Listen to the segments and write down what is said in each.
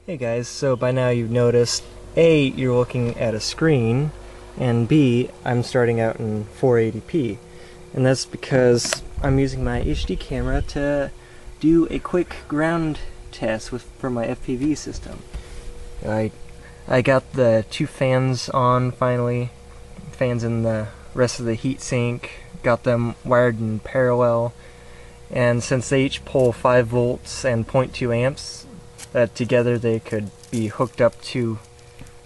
Hey guys, so by now you've noticed A, you're looking at a screen, and B, I'm starting out in 480p. And that's because I'm using my HD camera to do a quick ground test for my FPV system. I got the two fans on finally, fans in the rest of the heatsink, got them wired in parallel, and since they each pull 5 volts and 0.2 amps, together they could be hooked up to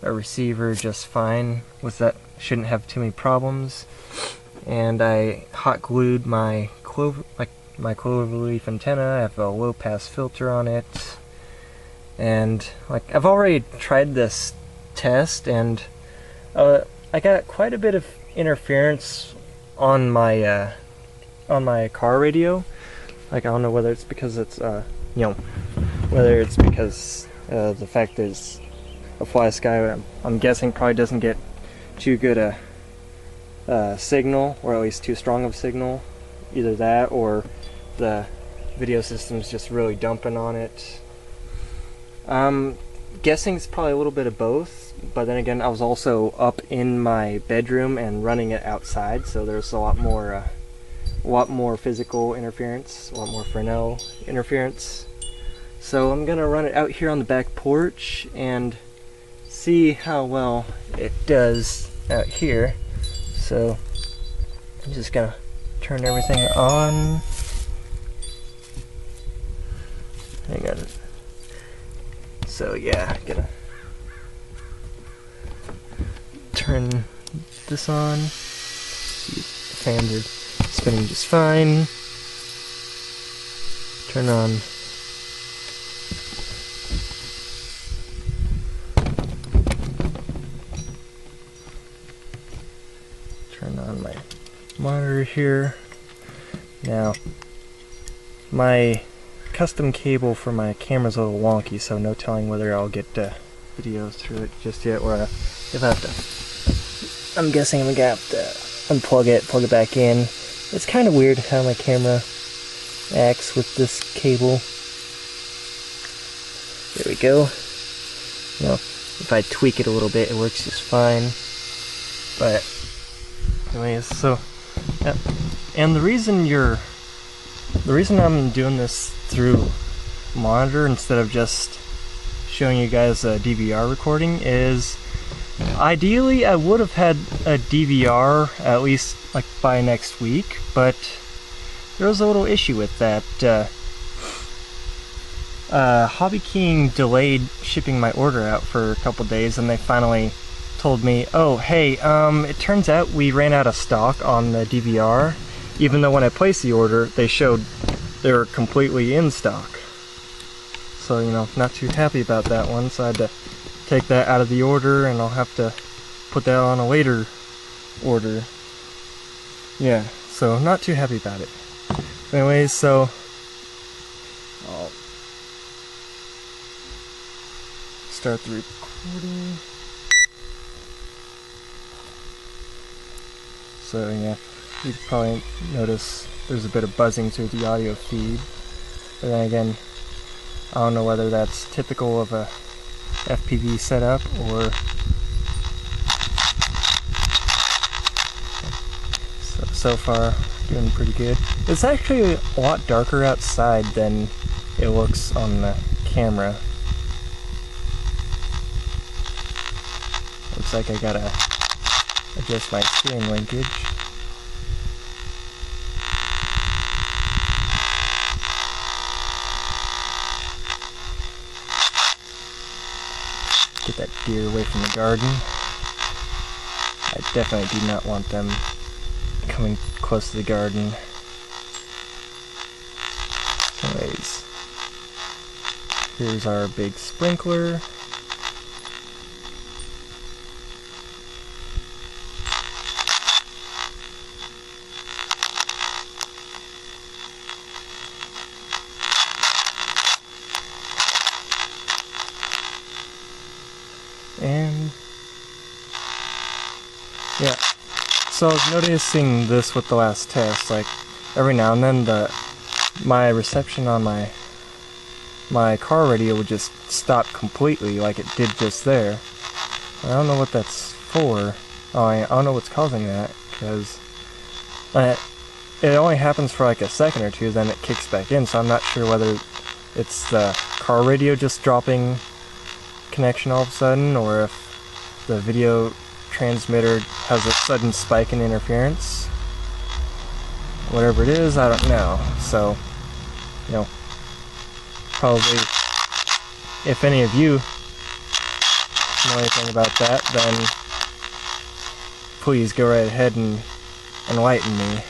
a receiver just fine. With that, shouldn't have too many problems. And I hot glued my cloverleaf antenna. I have a low pass filter on it, and I've already tried this test, and I got quite a bit of interference on my car radio. I don't know whether it's because it's whether it's because the fact that it's a fly sky. I'm guessing probably doesn't get too good a signal, or at least too strong of a signal. Either that, or the video system's just really dumping on it. Guessing it's probably a little bit of both, but then again, I was also up in my bedroom and running it outside, so there's a lot more physical interference, a lot more Fresnel interference. So I'm gonna run it out here on the back porch and see how well it does out here. So I'm just gonna turn everything on. Hang on. So yeah, gonna turn this on. See, the fans are spinning just fine. Turn on my monitor here. Now, my custom cable for my camera's a little wonky, so no telling whether I'll get videos through it just yet, or if I have to. I'm guessing I'm gonna have to unplug it, plug it back in. It's kind of weird how my camera acts with this cable. There we go. If I tweak it a little bit, it works just fine. But anyways, so and the reason I'm doing this through monitor instead of just showing you guys a DVR recording is, ideally I would have had a DVR at least by next week, but there was a little issue with that. Hobby King delayed shipping my order out for a couple days, and they finally told me, oh hey, it turns out we ran out of stock on the DVR, even though when I placed the order they showed they were completely in stock. So not too happy about that one, so I had to take that out of the order, and I'll have to put that on a later order. Yeah, so not too happy about it. Anyways, so I'll start the recording. So yeah, you can probably notice there's a bit of buzzing through the audio feed. But then again, I don't know whether that's typical of a FPV setup or... So far, doing pretty good. It's actually a lot darker outside than it looks on the camera. Looks like I gotta adjust my steering linkage. Get that deer away from the garden. I definitely do not want them coming close to the garden. Anyways, here's our big sprinkler. And yeah, so I was noticing this with the last test, every now and then my reception on my my car radio would just stop completely like it did just there. I don't know what that's for. Oh, I don't know what's causing that, because it only happens for like a second or two, then it kicks back in, so I'm not sure whether it's the car radio just dropping connection all of a sudden, or if the video transmitter has a sudden spike in interference. Whatever it is, I don't know. So, you know, probably if any of you know anything about that, then please go right ahead and enlighten me.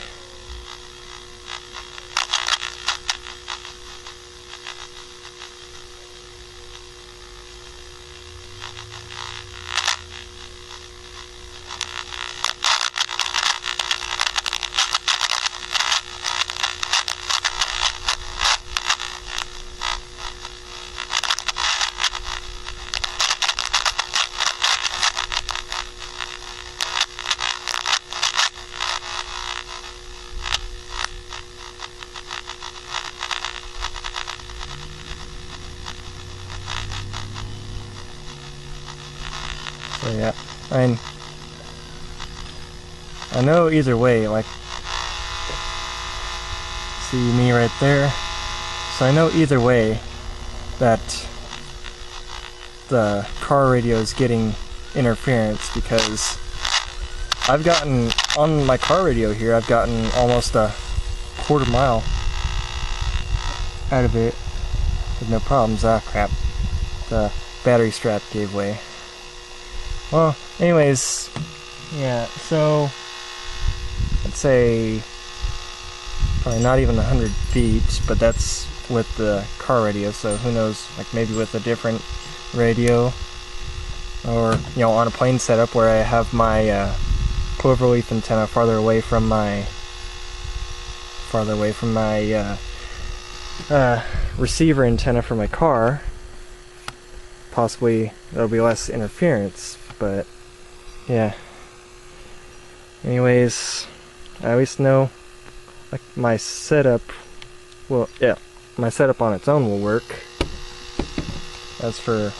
So yeah, I know either way, like, see me right there? So I know either way that the car radio is getting interference, because I've gotten, on my car radio here, I've gotten almost a quarter mile out of it with no problems. Ah, crap. The battery strap gave way. Well, anyways, yeah, so I'd say probably not even 100 feet, but that's with the car radio, so who knows, like maybe with a different radio, or, you know, on a plane setup where I have my cloverleaf antenna farther away from my receiver antenna for my car, possibly there'll be less interference. But yeah, anyways, I at least know, like, my setup, well, yeah, my setup on its own will work. As for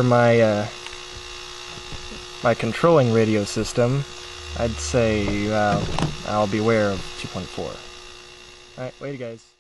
my my controlling radio system, I'd say I'll beware of 2.4. Alright, later guys.